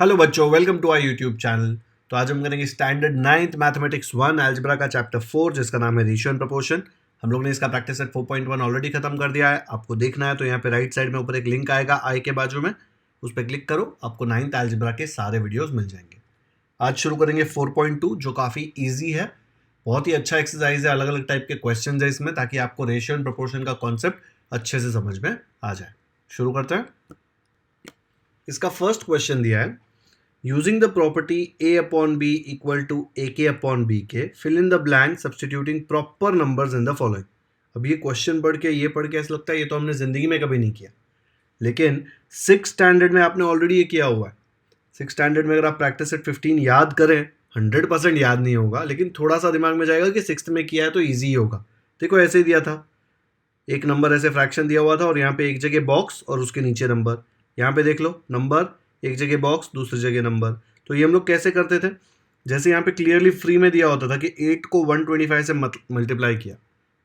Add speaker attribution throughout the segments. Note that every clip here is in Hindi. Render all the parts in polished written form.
Speaker 1: हेलो बच्चों, welcome to our YouTube channel. तो आज हम करेंगे स्टैंडर्ड 9th मैथमेटिक्स 1 अलजेब्रा का चैप्टर 4 जिसका नाम है रेशियो एंड प्रोपोर्शन। हम लोग ने इसका प्रैक्टिस सेट 4.1 ऑलरेडी खत्म कर दिया है। आपको देखना है तो यहाँ पे राइट साइड में ऊपर एक लिंक आएगा आई के बाजू में, उस पर क्लिक करो, आपको 9th अलजेब्रा के सारे वीडियोस मिल जाएंगे। आज शुरू करेंगे 4.2 जो काफ़ी ईजी है, बहुत ही अच्छा एक्सरसाइज है। अलग अलग टाइप के क्वेश्चन है इसमें ताकि आपको रेशियो एंड प्रोपोर्शन का कॉन्सेप्ट अच्छे से समझ में आ जाए। शुरू करते हैं। इसका फर्स्ट क्वेश्चन दिया है, using the property a upon b equal to a k upon b k, fill in the blank substituting proper numbers in the following. अब ये क्वेश्चन पढ़ के ऐसा लगता है ये तो हमने जिंदगी में कभी नहीं किया, लेकिन 6 स्टैंडर्ड में आपने ऑलरेडी ये किया हुआ है। 6 स्टैंडर्ड में अगर आप प्रैक्टिस सेट 15 याद करें, 100% याद नहीं होगा, लेकिन थोड़ा सा दिमाग में जाएगा कि 6th में किया है तो ईजी होगा। देखो ऐसे ही दिया था, एक नंबर ऐसे फ्रैक्शन दिया हुआ था और यहाँ पे एक जगह बॉक्स और उसके नीचे नंबर। यहाँ पे देख लो, नंबर एक जगह बॉक्स दूसरी जगह नंबर। तो ये हम लोग कैसे करते थे, जैसे यहाँ पे क्लियरली फ्री में दिया होता था कि 8 को 125 से मल्टीप्लाई किया,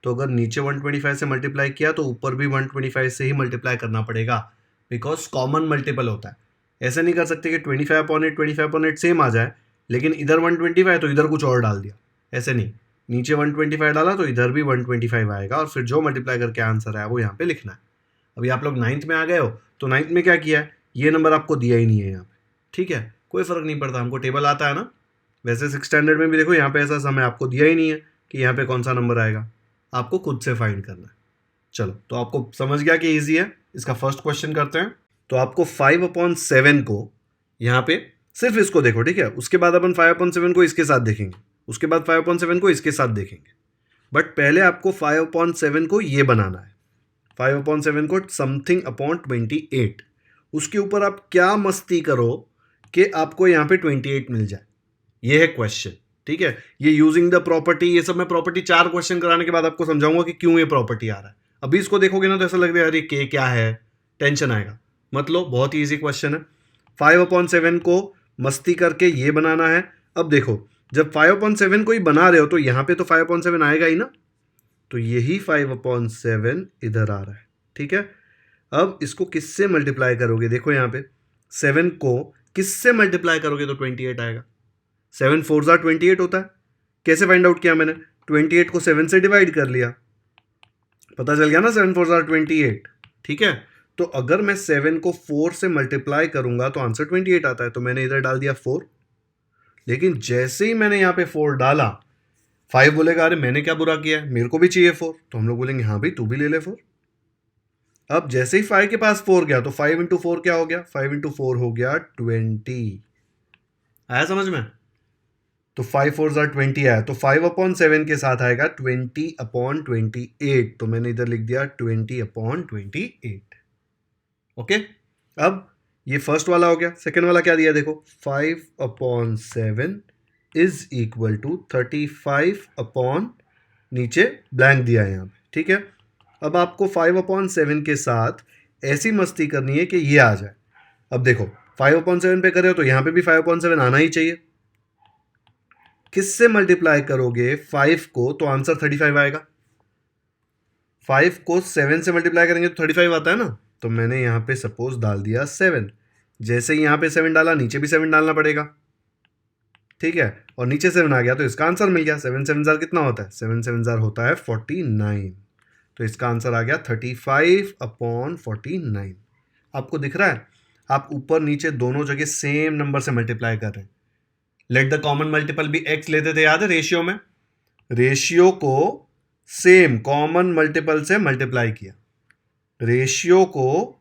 Speaker 1: तो अगर नीचे 125 से मल्टीप्लाई किया तो ऊपर भी 125 से ही मल्टीप्लाई करना पड़ेगा, बिकॉज कॉमन मल्टीपल होता है। ऐसे नहीं कर सकते कि 25/8 सेम आ जाए, लेकिन इधर 125 तो इधर कुछ और डाल दिया, ऐसे नहीं। नीचे 125 डाला तो इधर भी 125 आएगा और फिर जो मल्टीप्लाई करके आंसर आया वो यहाँ पे लिखना है। अभी आप लोग 9th में आ गए हो तो 9th में क्या किया है, ये नंबर आपको दिया ही नहीं है यहाँ पे, ठीक है, कोई फर्क नहीं पड़ता, हमको टेबल आता है ना। वैसे 6 स्टैंडर्ड में भी देखो यहाँ पे ऐसा समय आपको दिया ही नहीं है कि यहाँ पे कौन सा नंबर आएगा, आपको खुद से फाइंड करना है। चलो, तो आपको समझ गया कि ईजी है। इसका फर्स्ट क्वेश्चन करते हैं। तो आपको 5/7 को यहाँ पे सिर्फ इसको देखो, ठीक है, उसके बाद अपन 5/7 को इसके साथ देखेंगे, उसके बाद 5/7 को इसके साथ देखेंगे, बट पहले आपको 5/7 को ये बनाना है। 5/7 को समथिंग अपॉन 28, उसके ऊपर आप क्या मस्ती करो कि आपको यहाँ पे 28 मिल जाए, ये है क्वेश्चन, ठीक है। ये यूजिंग द प्रॉपर्टी, ये सब मैं प्रॉपर्टी 4 क्वेश्चन कराने के बाद आपको समझाऊंगा कि क्यों ये प्रॉपर्टी आ रहा है। अभी इसको देखोगे ना तो ऐसा लगेगा अरे के क्या है, टेंशन आएगा। मतलब बहुत ही ईजी क्वेश्चन है। 5/7 को मस्ती करके ये बनाना है। अब देखो, जब 5/7 को ही बना रहे हो तो यहाँ पे तो 5/7 आएगा ही ना, तो यही 5/7 इधर आ रहा है, ठीक है। अब इसको किससे मल्टीप्लाई करोगे, देखो यहाँ पे 7 को किससे मल्टीप्लाई करोगे तो 28 आएगा। 7 4 28 होता है। कैसे फाइंड आउट किया मैंने, 28 को 7 से डिवाइड कर लिया, पता चल गया ना, 7 4 28, ठीक है। तो अगर मैं 7 को 4 से मल्टीप्लाई करूंगा तो आंसर 28 आता है, तो मैंने इधर डाल दिया 4। लेकिन जैसे ही मैंने यहाँ पे 4 डाला, 5 बोलेगा अरे मैंने क्या बुरा किया है, मेरे को भी चाहिए 4, तो हम लोग बोलेंगे हाँ भाई तू भी ले ले 4। अब जैसे ही 5 के पास 4 गया तो 5 इंटू 4 क्या हो गया, 5 इंटू 4 हो गया 20। आया समझ में, तो 5 4 20 आया, तो 5/7 के साथ आएगा 20/28, तो मैंने इधर लिख दिया 20/28। ओके। अब ये फर्स्ट वाला हो गया। सेकेंड वाला क्या दिया देखो, 5/7 इज इक्वल टू 35 नीचे ब्लैंक दिया है यहाँ पे, ठीक है। अब आपको 5/7 के साथ ऐसी मस्ती करनी है कि ये आ जाए। अब देखो 5/7 पे करे हो तो यहाँ पे भी 5/7 आना ही चाहिए। किससे मल्टीप्लाई करोगे 5 को तो आंसर 35 आएगा। 5 को 7 से मल्टीप्लाई करेंगे तो 35 आता है ना, तो मैंने यहाँ पे सपोज डाल दिया 7। जैसे ही यहाँ पे 7 डाला, नीचे भी 7 डालना पड़ेगा, ठीक है, और नीचे 7 आ गया तो इसका आंसर मिल गया। 7 7 जार कितना होता है, 7 7 जार होता है 49, तो इसका आंसर आ गया 35/49। आपको दिख रहा है, आप ऊपर नीचे दोनों जगह सेम नंबर से मल्टीप्लाई कर रहे हैं। लेट द कॉमन मल्टीपल भी एक्स लेते थे, याद है रेशियो में, रेशियो को सेम कॉमन मल्टीपल से मल्टीप्लाई किया, रेशियो को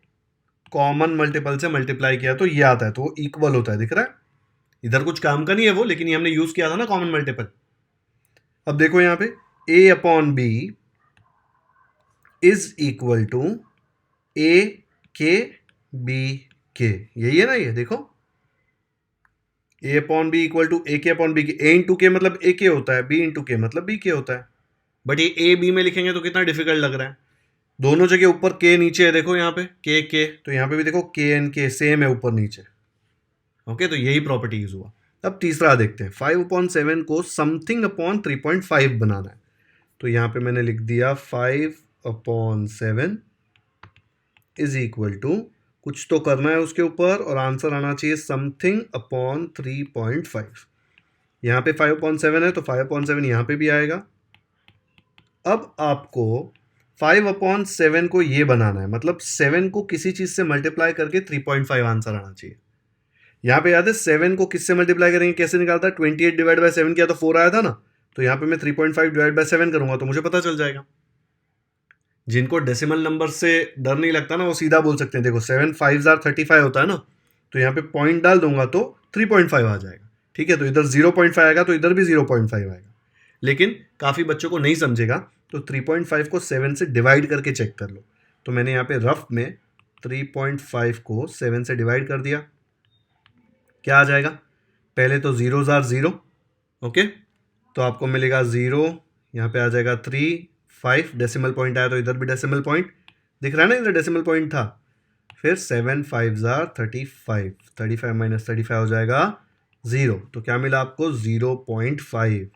Speaker 1: कॉमन मल्टीपल से मल्टीप्लाई किया तो ये आता है, तो वो इक्वल होता है, दिख रहा है। इधर कुछ काम का नहीं है वो, लेकिन ये हमने यूज किया था ना कॉमन मल्टीपल। अब देखो यहाँ पे a/b is equal to a के b के, यही है ना, ये देखो a/b इक्वल टू a के b के। a इंटू के मतलब a के होता है, b इंटू के मतलब b के होता है, बट ये a b में लिखेंगे तो कितना डिफिकल्ट लग रहा है। दोनों जगह ऊपर k नीचे है, देखो यहाँ पे k, तो यहाँ पे भी देखो k एंड k सेम है ऊपर नीचे। ओके, तो यही प्रॉपर्टी यूज हुआ। अब तीसरा देखते हैं, 5/7 को समथिंग अपॉन 3.5 बनाना है, तो यहाँ पे मैंने लिख दिया 5/7 इज इक्वल टू कुछ तो करना है उसके ऊपर और आंसर आना चाहिए समथिंग अपॉन 3.5। यहाँ पे 5/7 है तो 5/7 यहाँ पे भी आएगा। अब आपको 5/7 को ये बनाना है, मतलब 7 को किसी चीज़ से मल्टीप्लाई करके 3.5 आंसर आना चाहिए। यहाँ पे याद है 7 को किससे मल्टीप्लाई करेंगे, कैसे निकालता है, 28 डिवाइड बाय 7 किया तो 4 आया था ना, तो यहाँ पे मैं 3.5 डिवाइड बाय 7 करूंगा तो मुझे पता चल जाएगा। जिनको डेसिमल नंबर से डर नहीं लगता ना वो सीधा बोल सकते हैं, देखो 7 5 35 होता है ना, तो यहाँ पे पॉइंट डाल दूंगा तो 3.5 आ जाएगा। ठीक है, तो इधर 0.5 आएगा तो इधर भी 0.5 आएगा। लेकिन काफ़ी बच्चों को नहीं समझेगा तो 3.5 को 7 से डिवाइड करके चेक कर लो। तो मैंने यहाँ पे रफ में 3.5 को 7 से डिवाइड कर दिया, क्या आ जाएगा, पहले तो 0s are 0, ओके, तो आपको मिलेगा 0, यहाँ पे आ जाएगा 3 5, डेसिमल पॉइंट आया तो इधर भी डेसिमल पॉइंट दिख रहा है ना, इधर डेसिमल पॉइंट था। फिर 7 5s are 35, 35 माइनस 35 हो जाएगा 0, तो क्या मिला आपको 0.5।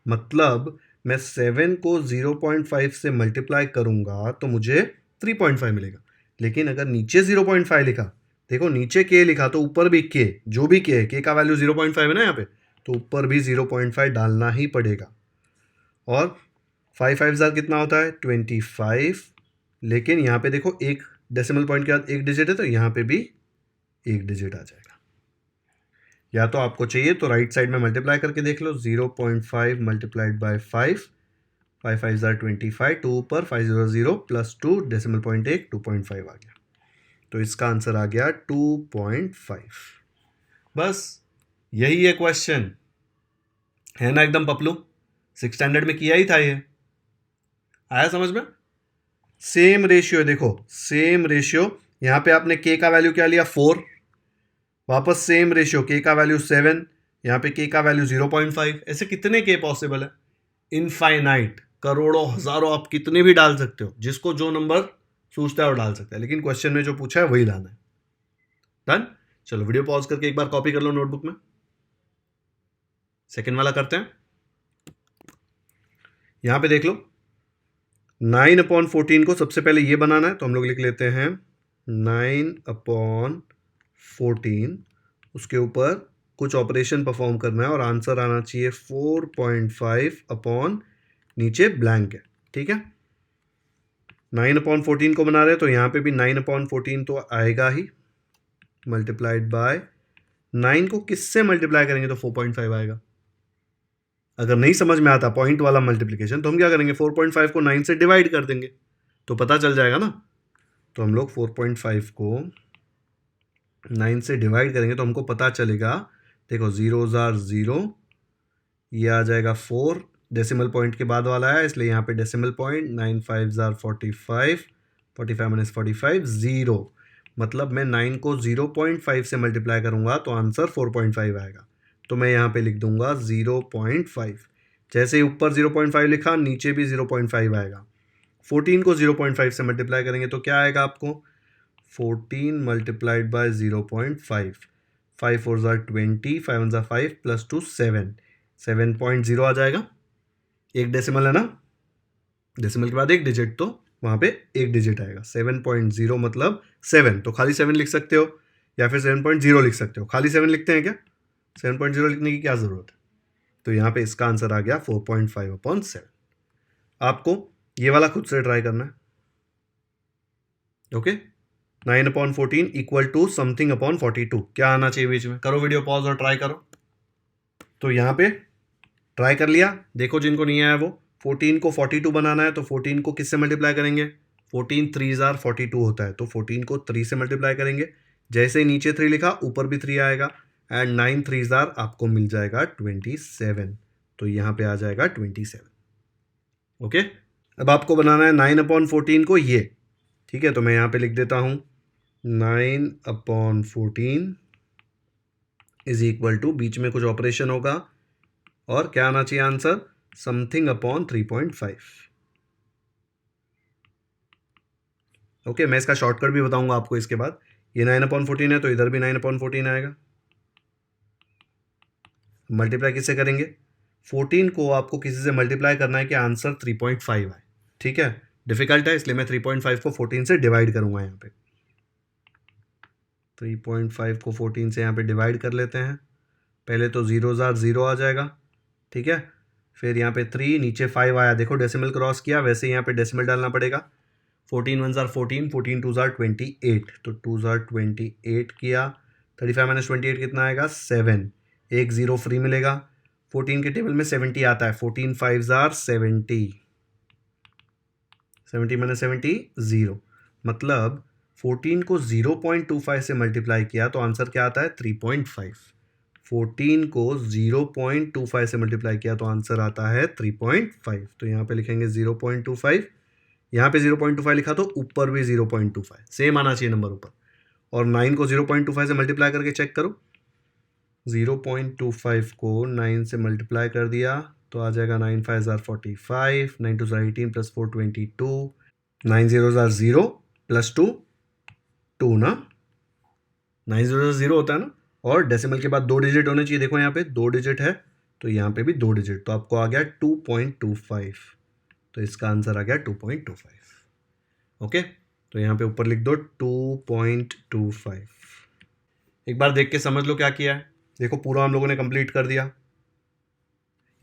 Speaker 1: मतलब मैं 7 को 0.5 से मल्टीप्लाई करूंगा तो मुझे 3.5 मिलेगा। लेकिन अगर नीचे 0.5 लिखा, देखो नीचे के लिखा तो ऊपर भी के, जो भी के है, के का वैल्यू 0.5 है ना यहाँ पे, तो ऊपर भी 0.5 डालना ही पड़ेगा। और 5 5 कितना होता है 25, लेकिन यहाँ पे देखो एक डेसिमल पॉइंट के बाद एक डिजिट है तो यहाँ पे भी एक डिजिट आ जाएगा। या तो आपको चाहिए तो राइट साइड में मल्टीप्लाई करके देख लो, 0.5 मल्टीप्लाइड बाय 5, 5 5 25, 2 ऊपर 5 0 0 प्लस 2 डेसिमल पॉइंट 1 2.5 आ गया, तो इसका आंसर आ गया 2.5। बस यही है क्वेश्चन, है ना एकदम पपलू, 6 स्टैंडर्ड में किया ही था ये, आया समझ में। सेम रेशियो है, देखो सेम रेशियो, यहाँ पे आपने के का वैल्यू क्या लिया 4, वापस सेम रेशियो, के का वैल्यू 7, यहाँ पे के का वैल्यू 0.5, ऐसे कितने के पॉसिबल है, इनफाइनाइट, करोड़ों हजारों, आप कितने भी डाल सकते हो, जिसको जो नंबर सूझता है वो डाल सकता है, लेकिन क्वेश्चन में जो पूछा है वही लाना है। डन, चलो वीडियो पॉज करके एक बार कॉपी कर लो नोटबुक में। सेकंड वाला करते हैं, यहां पे देख लो 9/14 को सबसे पहले ये बनाना है, तो हम लोग लिख लेते हैं 9/14, उसके ऊपर कुछ ऑपरेशन परफॉर्म करना है और आंसर आना चाहिए 4.5 अपॉन नीचे ब्लैंक है। ठीक है, 9/14 को बना रहे हैं तो यहाँ पे भी 9/14 तो आएगा ही, मल्टीप्लाइड बाय 9 को किससे मल्टीप्लाई करेंगे तो 4.5 आएगा। अगर नहीं समझ में आता पॉइंट वाला मल्टीप्लिकेशन तो हम क्या करेंगे, 4.5 को 9 से डिवाइड कर देंगे तो पता चल जाएगा ना। तो हम लोग 4.5 को 9 से डिवाइड करेंगे तो हमको पता चलेगा, देखो 0s are 0, ये आ जाएगा 4, डेसिमल पॉइंट के बाद वाला है इसलिए यहाँ पे decimal point, 9 5s are 45, 45 minus 45 0, मतलब मैं 9 को 0.5 से मल्टीप्लाई करूँगा तो आंसर 4.5 आएगा, तो मैं यहाँ पे लिख दूंगा 0.5। जैसे ही ऊपर 0.5 लिखा नीचे भी 0.5 आएगा। 14 को 0.5 से मल्टीप्लाई करेंगे तो क्या आएगा आपको, 14 multiplied by 0.5, 5 4s are 20, 5 1s are 5 plus 2 7, 7.0 आ जाएगा। एक डेसिमल है ना, डेसिमल के बाद एक डिजिट तो वहाँ पे एक डिजिट आएगा, 7.0 मतलब 7, तो खाली 7 लिख सकते हो या फिर 7.0 लिख सकते हो। खाली 7 लिखते हैं क्या, 7.0 लिखने की क्या ज़रूरत है, तो यहाँ पे इसका आंसर आ गया 4.5/7। आपको ये वाला खुद से ट्राई करना है, okay. 9/14 equal to something upon 42, क्या आना चाहिए बीच में, करो वीडियो पॉज और ट्राई करो। तो यहाँ पे ट्राई कर लिया, देखो जिनको नहीं आया वो, 14 को 42 बनाना है तो 14 को किससे मल्टीप्लाई करेंगे, 14 3s are 42 होता है तो 14 को 3 से मल्टीप्लाई करेंगे, जैसे ही नीचे 3 लिखा ऊपर भी 3 आएगा, एंड 9 3s are आपको मिल जाएगा 27, तो यहाँ पे आ जाएगा 27, ओके। अब आपको बनाना है 9/14 को ये, ठीक है, तो मैं यहाँ पे लिख देता हूँ 9/14 इज इक्वल टू, बीच में कुछ ऑपरेशन होगा और क्या आना चाहिए आंसर, समथिंग अपॉन 3.5, ओके। मैं इसका शॉर्टकट भी बताऊंगा आपको इसके बाद। ये 9/14 है तो इधर भी 9/14 आएगा, मल्टीप्लाई किससे करेंगे, 14 को आपको किसी से मल्टीप्लाई करना है कि आंसर 3.5 आए, ठीक है। डिफिकल्ट है इसलिए मैं 3.5 को 14 से डिवाइड करूंगा यहाँ पे, 3.5 को 14 से यहाँ पे डिवाइड कर लेते हैं। पहले तो 0 आ जाएगा, ठीक है। फिर यहाँ पे 3, नीचे 5 आया, देखो डेसिमल क्रॉस किया, वैसे यहाँ पे डेसिमल डालना पड़ेगा। 14 1 जार 14, 14 2 जार 28, तो 2 जार 28 किया। 35 माइनस 28 कितना आएगा? 7, एक 0 फ्री मिलेगा। 14 के टेबल में 70 आता है, 14 5 जार 70, 70 माइनस 70 0, मतलब 14 को 0.25 से मल्टीप्लाई किया तो आंसर क्या आता है? 3.5। 14 को 0.25 से मल्टीप्लाई किया तो आंसर आता है 3.5। तो यहाँ पे लिखेंगे 0.25, यहाँ पे 0.25 लिखा तो ऊपर भी 0.25, सेम आना चाहिए नंबर ऊपर। और 9 को 0.25 से मल्टीप्लाई करके चेक करो। 0.25 को 9 से मल्टीप्लाई कर दिया तो आ जाएगा 9 5 jar 45, 9 2 jar 18 plus 4 22, 9 0 jar 0 plus 2 2 ना, 9 0 जार 0 होता है ना। और डेसिमल के बाद 2 डिजिट होने चाहिए, देखो यहाँ पे 2 डिजिट है तो यहाँ पे भी 2 डिजिट, तो आपको आ गया 2.25, तो इसका आंसर आ गया 2.25। ओके, तो यहाँ पे ऊपर लिख दो 2.25। एक बार देख के समझ लो क्या किया है। देखो पूरा हम लोगों ने कंप्लीट कर दिया।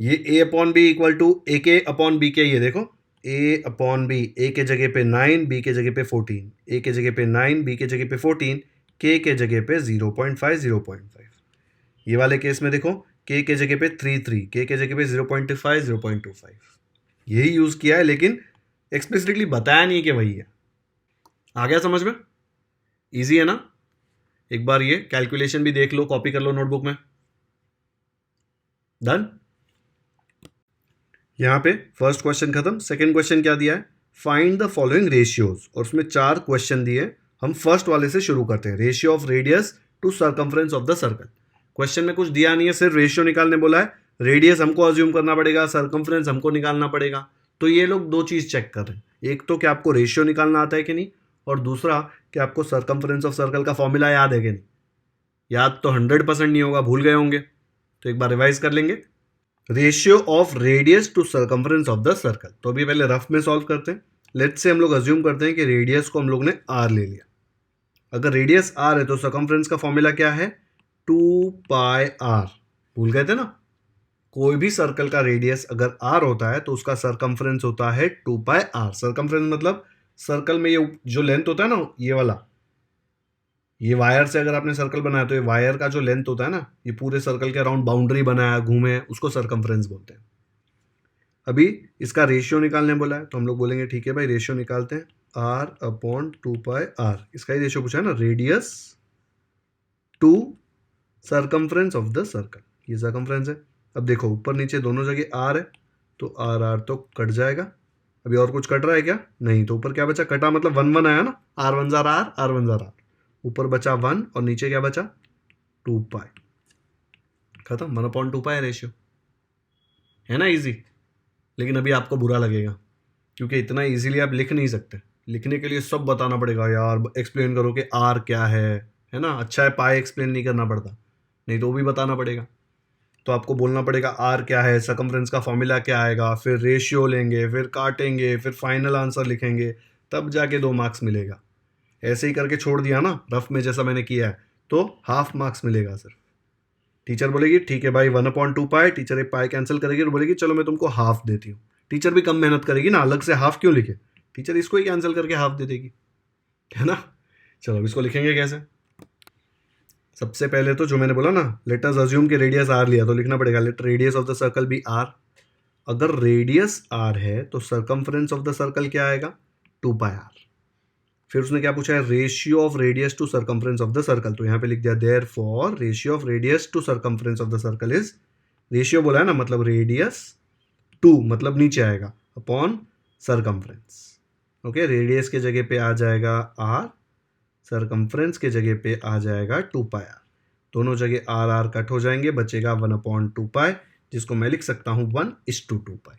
Speaker 1: ये a upon b equal to a k upon b के, ये देखो a अपॉन बी, ए के जगह पे 9, बी के जगह पे 14, ए के जगह पे 9, बी के जगह पे 14, के जगह पे 0.5 0.5। ये वाले केस में देखो के जगह पे 3 के जगह पे 0.5 0.25, यही यूज किया है, लेकिन एक्सप्लिसिटली बताया नहीं है कि वही है। आ गया समझ में? इजी है ना? एक बार ये कैलकुलेशन भी देख लो, कॉपी कर लो नोटबुक में। डन। यहां पे फर्स्ट क्वेश्चन खत्म। सेकंड क्वेश्चन क्या दिया है? फाइंड द फॉलोइंग रेशियोज, और उसमें 4 क्वेश्चन दिए। हम फर्स्ट वाले से शुरू करते हैं, ratio of radius to circumference of the circle. Question में कुछ दिया नहीं है, सिर्फ रेशियो निकालने बोला है। रेडियस हमको अज्यूम करना पड़ेगा, सर्कमफ्रेंस हमको निकालना पड़ेगा। तो ये लोग 2 चीज चेक कर रहे हैं, एक तो क्या आपको रेशियो निकालना आता है कि नहीं, और दूसरा कि आपको सर्कमफ्रेंस ऑफ सर्कल का फॉर्मूला याद है कि नहीं। याद तो 100% नहीं होगा, भूल गए होंगे, तो एक बार रिवाइज कर लेंगे। Ratio of radius to circumference of the circle, तो अभी पहले रफ में सॉल्व करते हैं। लेट्स से हम लोग अज्यूम करते हैं कि रेडियस को हम लोग ने r ले लिया। अगर रेडियस r है तो सर्कमफ्रेंस का फॉर्मूला क्या है? 2πr। भूल गए थे ना? कोई भी सर्कल का रेडियस अगर r होता है तो उसका सर्कमफ्रेंस होता है 2πr। सर्कमफ्रेंस मतलब सर्कल में ये जो लेंथ होता है ना, ये वाला, ये वायर से अगर आपने सर्कल बनाया तो ये वायर का जो लेंथ होता है ना, ये पूरे सर्कल के अराउंड बाउंड्री बनाया, घूमे, उसको सर्कमफ्रेंस बोलते हैं। अभी इसका रेशियो निकालने बोला है तो हम लोग बोलेंगे ठीक है भाई, रेशियो निकालते हैं, r अपॉन 2πr। इसका ही रेशियो पूछा है ना, radius to circumference of the circle, ये सर्कमफ्रेंस है। अब देखो ऊपर नीचे दोनों जगह r है तो r तो कट जाएगा। अभी और कुछ कट रहा है क्या? नहीं, तो ऊपर क्या बचा? कटा मतलब 1 1 आया ना, r1 jar r, r1 jar r, ऊपर बचा 1 और नीचे क्या बचा? 2π। खत्म, 1/2π रेशियो है ना, इजी। लेकिन अभी आपको बुरा लगेगा क्योंकि इतना इजीली आप लिख नहीं सकते। लिखने के लिए सब बताना पड़ेगा यार, एक्सप्लेन करो कि आर क्या है ना। अच्छा है पाई एक्सप्लेन नहीं करना पड़ता, नहीं तो वो भी बताना पड़ेगा। तो आपको बोलना पड़ेगा आर क्या है, सर्कमफ्रेंस का फॉर्मूला क्या आएगा, फिर रेशियो लेंगे, फिर काटेंगे, फिर फाइनल आंसर लिखेंगे, तब जाके 2 मार्क्स मिलेगा। ऐसे ही करके छोड़ दिया ना रफ में जैसा मैंने किया है तो हाफ मार्क्स मिलेगा सिर्फ। टीचर बोलेगी ठीक है भाई 1/2π, टीचर एक पाई कैंसिल करेगी और बोलेगी चलो मैं तुमको हाफ देती हूँ। टीचर भी कम मेहनत करेगी ना, अलग से हाफ क्यों लिखे, टीचर इसको ही कैंसिल करके हाफ दे देगी, है ना। चलो अब इसको लिखेंगे कैसे? सबसे पहले तो जो मैंने बोला ना, लेट अस अज्यूम कि रेडियस r लिया तो लिखना पड़ेगा let radius of the circle be r। अगर रेडियस r है तो सर्कमफ्रेंस ऑफ द सर्कल क्या आएगा? 2πr। फिर उसने क्या पूछा है? Ratio of radius to circumference of the circle, तो यहाँ पे लिख दिया therefore ratio of radius to circumference of the circle is, ratio बोला है ना मतलब रेडियस टू मतलब नीचे आएगा अपॉन सर्कमफ्रेंस। ओके, रेडियस के जगह पे आ जाएगा r, सर्कमफ्रेंस के जगह पे आ जाएगा 2πr। दोनों जगह r कट हो जाएंगे, बचेगा 1/2π, जिसको मैं लिख सकता हूँ 1:2π।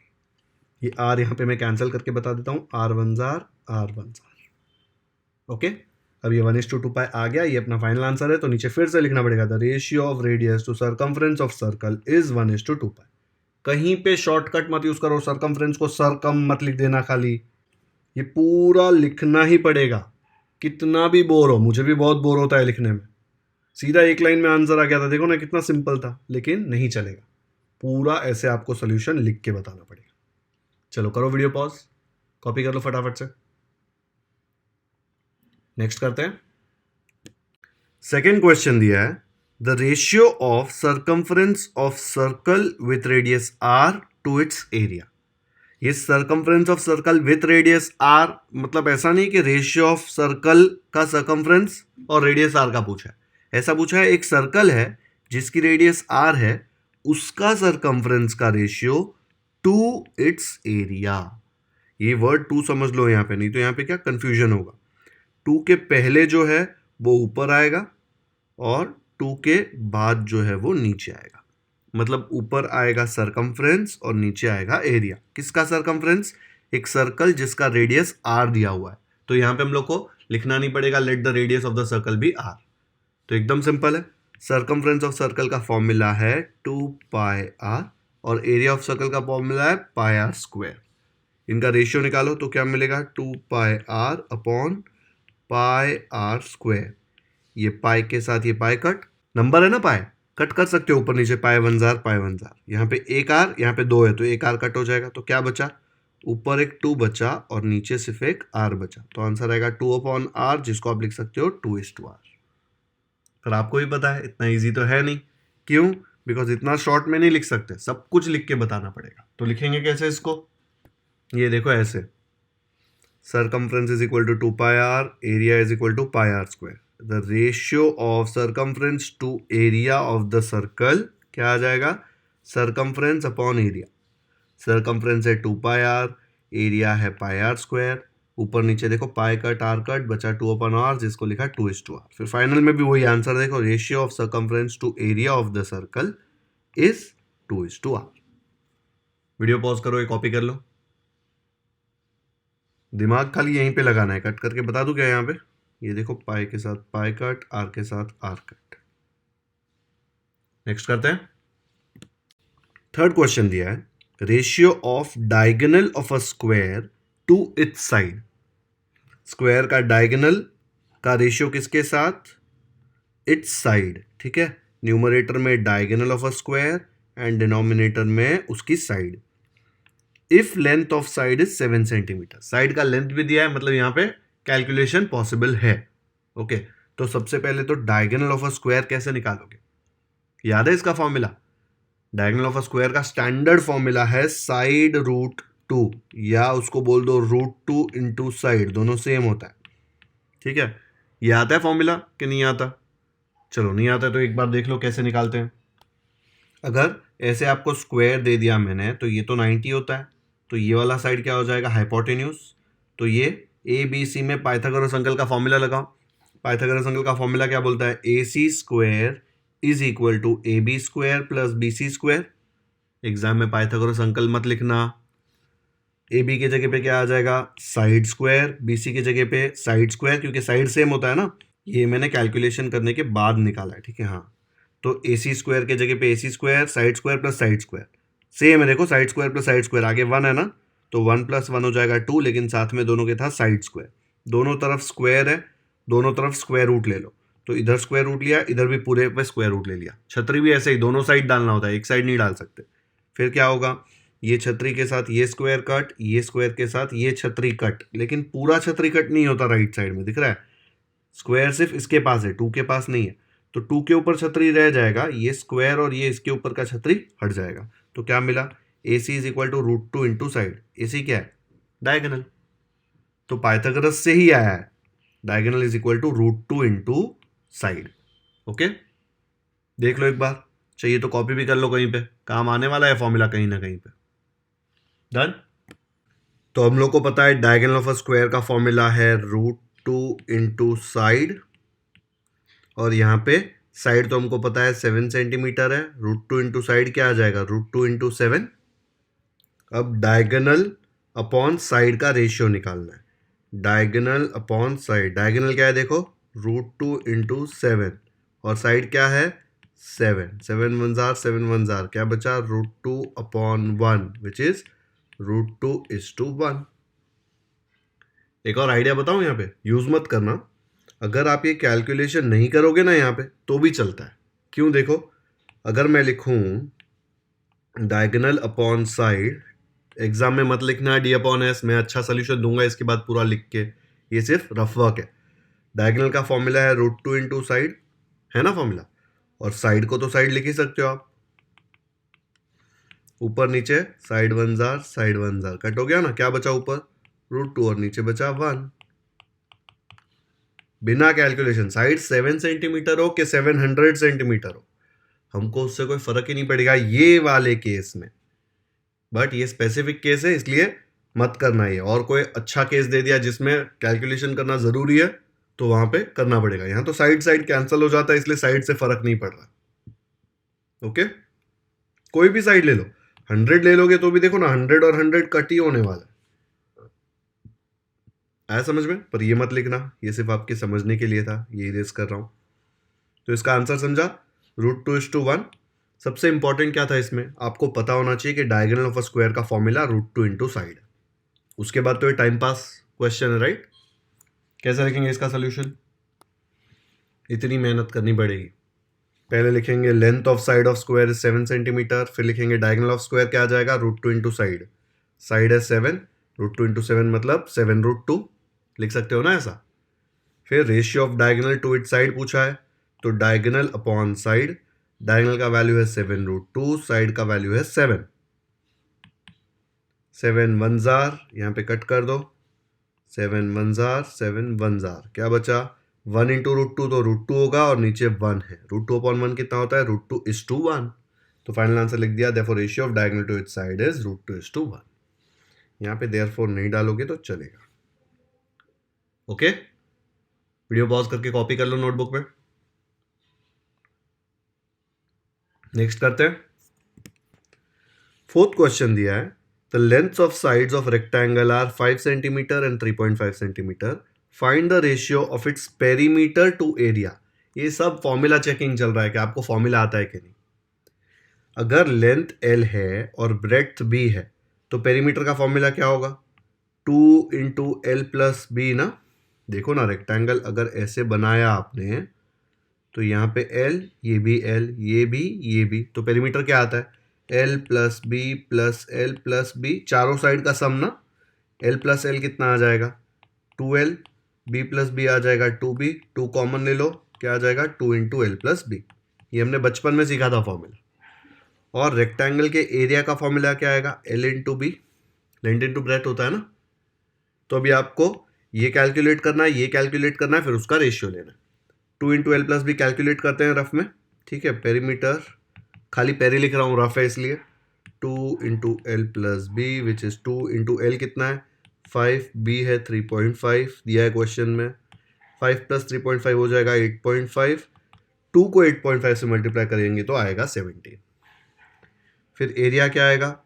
Speaker 1: ये r यहाँ पे मैं कैंसिल करके बता देता हूँ, r1 jar r1 jar. Okay, अब ये 1:2π आ गया, ये अपना फाइनल आंसर है। तो नीचे फिर से लिखना पड़ेगा the ratio of radius to circumference of circle is 1:2π। कहीं पे शॉर्टकट मत यूज करो, सर्कमफ्रेंस को सरकम मत लिख देना खाली, ये पूरा लिखना ही पड़ेगा कितना भी बोर हो, मुझे भी बहुत बोर होता है लिखने में, सीधा एक लाइन में आंसर आ गया था, देखो ना कितना सिंपल था, लेकिन नहीं चलेगा, पूरा ऐसे आपको सोल्यूशन लिख के बताना पड़ेगा। चलो करो वीडियो पॉज, कॉपी कर लो फटाफट से। नेक्स्ट करते हैं। सेकेंड क्वेश्चन दिया है, the ratio of circumference of circle with radius r to its area. ये circumference of circle with radius r मतलब ऐसा नहीं कि रेशियो ऑफ सर्कल का सर्कम्फ्रेंस और रेडियस आर का पूछा है, ऐसा पूछा है एक सर्कल है जिसकी रेडियस आर है, उसका सर्कम्फ्रेंस का रेशियो टू इट्स एरिया। ये वर्ड टू समझ लो यहाँ पे, नहीं तो यहाँ पे क्या कंफ्यूजन होगा। टू के पहले जो है वो ऊपर आएगा और टू के बाद जो है वो नीचे आएगा, मतलब ऊपर आएगा सर्कम्फ्रेंस और नीचे आएगा एरिया। किसका सर्कम्फ्रेंस? एक सर्कल जिसका रेडियस आर दिया हुआ है, तो यहाँ पे हम लोग को लिखना नहीं पड़ेगा let the radius of the circle be r, तो एकदम सिंपल है। सर्कम्फ्रेंस ऑफ सर्कल का फॉर्मूला है 2 पाई आर और एरिया ऑफ सर्कल का फॉर्मूला है पाई आर स्क्वायर। इनका रेशियो निकालो तो क्या मिलेगा, 2 pi r upon pi r square. ये पाई के साथ ये पाई कट, नंबर है ना पाई, कट कर सकते हो ऊपर नीचे, पाई वन जार पाई वन जार, यहाँ पे एक आर यहाँ पे दो है तो एक आर कट हो जाएगा, तो क्या बचा, ऊपर एक 2 बचा और नीचे सिर्फ एक आर बचा, तो आंसर आएगा 2 अपॉन आर, जिसको आप लिख सकते हो 2:r। पर आपको भी पता है इतना इजी तो है नहीं, क्यों? बिकॉज इतना शॉर्ट में नहीं लिख सकते, सब कुछ लिख के बताना पड़ेगा। तो लिखेंगे कैसे इसको, ये देखो ऐसे, circumference is equal to 2 pi r, area is equal to pi r square. The ratio of circumference to area of the circle क्या आ जाएगा, सर्कमफ्रेंस अपॉन एरिया। सर्कमफ्रेंस है 2 पाई आर, एरिया है पाई आर स्क्वायर, ऊपर नीचे देखो पाई कट आर कट बचा 2 अपॉन आर, जिसको लिखा 2:r। फिर फाइनल में भी वही आंसर देखो, ratio of circumference to area of the circle is 2:r। Video pause करो, ये कॉपी कर लो, दिमाग खाली यहीं पे लगाना है, कट करके बता दूं क्या यहाँ पे, ये देखो पाई के साथ पाई कट, आर के साथ आर कट। नेक्स्ट करते हैं। थर्ड क्वेश्चन दिया है, ratio of diagonal of a square to its side. Square का डायगोनल का रेशियो किसके साथ, इट्स साइड, ठीक है। न्यूमरेटर में diagonal of a square and denominator में उसकी साइड। If length of side is 7 centimetre, side का लेंथ भी दिया है, मतलब यहाँ पे कैलकुलेशन पॉसिबल है। ओके, तो सबसे पहले तो डायगोनल ऑफ अ स्क्वायर कैसे निकालोगे, याद है इसका formula? Diagonal of a square का स्टैंडर्ड फॉर्मूला है साइड रूट 2, या उसको बोल दो रूट 2 इंटू साइड, दोनों सेम होता है, ठीक है। ये आता है फॉर्मूला कि नहीं आता? चलो नहीं आता है तो एक बार देख लो कैसे निकालते हैं। अगर ऐसे आपको स्क्वायर दे दिया मैंने, तो ये तो 90 होता है, तो ये वाला साइड क्या हो जाएगा, हाइपोटेन्यूज। तो ये ए बी सी में पाइथागोरस अंकल का फॉर्मूला लगाओ। पाइथागोरस अंकल का फॉर्मूला क्या बोलता है, A C square is equal to A B square plus B C square. Exam में पाइथागोरस अंकल मत लिखना, ए बी की जगह पे क्या आ जाएगा, साइड स्क्वायर, बी सी की जगह पे साइड स्क्वायर, क्योंकि साइड सेम होता है ना। ये मैंने कैलकुलेशन करने के बाद निकाला है, ठीक है। हाँ, तो ए सी स्क्वायर के जगह पे A C square, side square plus side square same है, देखो side square plus side square, आगे 1 है ना, तो 1 + 1 हो जाएगा 2, लेकिन साथ में दोनों के था साइड स्क्वायर। दोनों तरफ स्क्वायर है, दोनों तरफ स्क्वायर रूट ले लो, तो इधर स्क्वायर रूट लिया, इधर भी पूरे पे स्क्वायर रूट ले लिया। छतरी भी ऐसे ही दोनों साइड डालना होता है, एक साइड नहीं डाल सकते। फिर क्या होगा, ये छतरी के साथ ये स्क्वायर कट, ये स्क्वायर के साथ ये छतरी कट, लेकिन पूरा छतरी कट नहीं होता, राइट साइड में दिख रहा है स्क्वायर सिर्फ इसके पास है, 2 के पास नहीं है, तो 2 के ऊपर छतरी रह जाएगा, ये स्क्वायर और ये इसके ऊपर का छतरी हट जाएगा। तो क्या मिला, A C is equal to root 2 into side. A C क्या है, डायगोनल, तो पाइथागोरस से ही आया है, diagonal is equal to root 2 into side. Okay, देख लो एक बार, चाहिए तो कॉपी भी कर लो, कहीं पे काम आने वाला है फॉर्मूला कहीं ना कहीं पे। डन। तो हम लोग को पता है डायगोनल ऑफ अ स्क्वायर का फॉर्मूला है रूट 2 इंटू साइड, और यहाँ पे साइड तो हमको पता है 7 सेंटीमीटर है, रूट 2 इंटू साइड क्या आ जाएगा, रूट 2 इंटू 7। अब डायगोनल अपॉन साइड का रेशियो निकालना है, डायगोनल अपॉन साइड। डायगोनल क्या है देखो, रूट 2 इंटू 7, और साइड क्या है 7, 7 1 जार 7 1 जार, क्या बचा, root 2 upon 1 which is root 2 is to 1। एक और आइडिया बताऊं, यहाँ पे यूज मत करना, अगर आप ये कैलकुलेशन नहीं करोगे ना यहाँ पे तो भी चलता है। क्यों? देखो, अगर मैं लिखूं डायगोनल अपॉन साइड, एग्जाम में मत लिखना डी अपॉन एस, मैं अच्छा सोल्यूशन दूंगा इसके बाद पूरा लिख के, ये सिर्फ रफ वर्क है। डायगोनल का फॉर्मूला है √2 इंटू साइड, है ना फॉर्मूला, और साइड को तो साइड लिख ही सकते हो आप, ऊपर नीचे साइड वन जार कट हो गया ना, क्या बचा ऊपर √2 और नीचे बचा 1। बिना कैलकुलेशन, साइड 7 सेंटीमीटर हो कि 700 सेंटीमीटर हो, हमको उससे कोई फर्क ही नहीं पड़ेगा ये वाले केस में। बट ये स्पेसिफिक केस है इसलिए मत करना ये, और कोई अच्छा केस दे दिया जिसमें कैलकुलेशन करना जरूरी है तो वहां पे करना पड़ेगा। यहां तो साइड साइड कैंसिल हो जाता है इसलिए साइड से फर्क नहीं पड़ रहा। ओके, कोई भी साइड ले लो, 100 ले लोगे तो भी देखो ना 100 और 100 कट ही होने वाला है। आया समझ में? पर ये मत लिखना, ये सिर्फ आपके समझने के लिए था, ये इरेज कर रहा हूं। तो इसका आंसर समझा, √2:1। सबसे इंपॉर्टेंट क्या था इसमें, आपको पता होना चाहिए कि डायगोनल ऑफ अ स्क्वायर का फॉर्मूला √2 इंटू साइड। उसके बाद तो ये टाइम पास क्वेश्चन है, राइट? कैसे लिखेंगे इसका सोल्यूशन? इतनी मेहनत करनी पड़ेगी। पहले लिखेंगे length of side of square is 7 centimetre, फिर लिखेंगे डायगोनल ऑफ स्क्वायर क्या आ जाएगा, √2 इंटू साइड। साइड है 7, √2 इंटू 7 मतलब 7√2, लिख सकते हो ना ऐसा। फिर ratio of diagonal to it side पूछा है, तो डायगोनल अपॉन साइड, डायगोनल का वैल्यू है 7√2, साइड का वैल्यू है 7। 7 1 जार, यहाँ पे कट कर दो, 7 1 जार 7 1 जार, क्या बचा 1 इंटू √2 तो √2 होगा और नीचे 1 है, √2 अपॉन 1 कितना होता है, √2:1। तो फाइनल आंसर लिख दिया, therefore ratio of diagonal to its side is √2:1। यहाँ पे देयरफॉर नहीं डालोगे तो चलेगा। ओके, वीडियो पॉज करके कॉपी कर लो नोटबुक में। नेक्स्ट करते हैं। फोर्थ क्वेश्चन दिया है, the lengths of sides of rectangle are 5 centimetre and 3.5 centimetre, find the ratio of its perimeter to area. ये सब फॉर्मूला चेकिंग चल रहा है कि आपको फॉर्मूला आता है कि नहीं। अगर लेंथ L है और ब्रेड्थ B है तो पेरीमीटर का फॉर्मूला क्या होगा, 2 इंटू एल प्लस बी ना। देखो ना, रेक्टेंगल अगर ऐसे बनाया आपने तो यहाँ पे L, ये भी L, ये भी, तो पेरीमीटर क्या आता है, L plus B plus L plus B, चारों साइड का सम ना। L प्लस एल कितना आ जाएगा, 2L, B प्लस बी आ जाएगा 2B, 2 कॉमन ले लो, क्या आ जाएगा 2 इंटू एल प्लस बी। ये हमने बचपन में सीखा था फॉर्मूला। और रेक्टेंगल के एरिया का फॉर्मूला क्या आएगा, L into B, length into breadth होता है ना। तो अभी आपको ये कैलकुलेट करना है, ये कैलकुलेट करना है, फिर उसका रेशियो लेना है। 2 into L plus B calculate करते हैं रफ में, ठीक है। पेरीमीटर, खाली पेरी लिख रहा हूँ, रफ है इसलिए। 2 into L plus B which is 2 into L कितना है 5, बी है 3.5 दिया है क्वेश्चन में, 5 प्लस 3.5 हो जाएगा 8.5, 2 को 8.5 से मल्टीप्लाई करेंगे तो आएगा 17। फिर एरिया क्या आएगा,